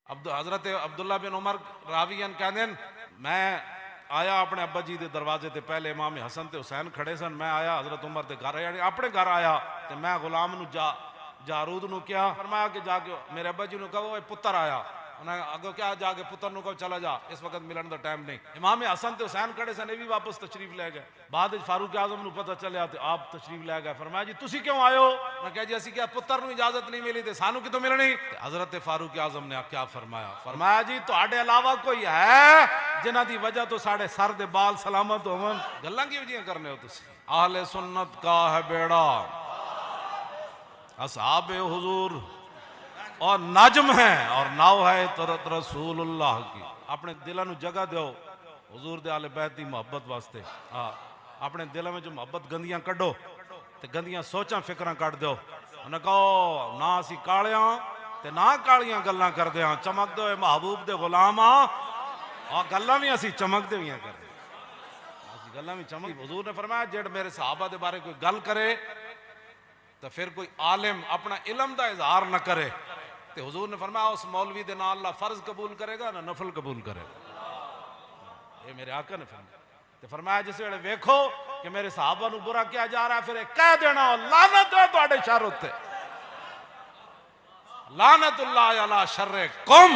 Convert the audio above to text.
हजरत अब्दुल्ला बिन उमर रावीयन कहते मैं आया अपने अब्बा जी के दरवाजे ते पहले इमाम हसन ते हुसैन खड़े सन। मैं आया हजरत उमर के घर यानी अपने घर आया तो मैं गुलाम जारूद नू क्या फरमाया कि जाके मेरे अब्बा जी ने कहो पुत्र आया। उन्हें अगो क्या जाके पुत्र नु कहो चला जा, इस वक्त मिलन का टाइम नहीं। इमाम हसन ते हुसैन खड़े सन, ये भी वापस तशरीफ ले गए। बाद फारूक आजम नू पता चलिया तो आप तशरीफ ले गए। फरमाया जी तुसी क्यों आयो? मैं कहा जी असि क्या पुत्र नू इजाजत नहीं मिली तो सानू कितों मिलनी? हजरत फारूक आजम ने क्या फरमाया? फरमाया जी तुहाडे अलावा कोई है जिन्हां दी वजह तो साढ़े सर दे बाल सलामत होवन? गल्लां किहो जिहियां करने हो तुसी? आहले सुन्नत का है बेड़ा, असहाबे हुजूर और नजम है और नाव है तरत रसूलुल्लाह की। अपने दिलों में जगह दो हुजूर दे आले बैत दी मोहब्बत वास्ते। हाँ अपने दिलों में जो मोहब्बत गंदियां कड्डो ते गंदियां सोचां फिक्रां कट दो। उन्हें कहो ना असी कालियां ते ना कालियां गल्लां करदे हां, चमकदे होए महबूब दे गुलाम हां और गल्लां भी असी चमकदे हुए करदे। असी गल्लां भी चमक। हुजूर ने फरमाया जेड़ मेरे सहाबा दे बारे कोई गल करे तो फिर कोई आलिम अपना इलम का इजहार न करे तो हुजूर ने फरमाया उस मौलवी दे नाल अल्लाह फर्ज कबूल करेगा ना नफल कबूल करेगा। ये मेरे आका ने फरमाया। तो फरमाया जिस वेले वेखो कि मेरे सहाबा नू बुरा किया जा रहा है फिर कह देना लानत है तुहाडे शर उत्ते, लानतुल्लाह अला शर्रे कुम।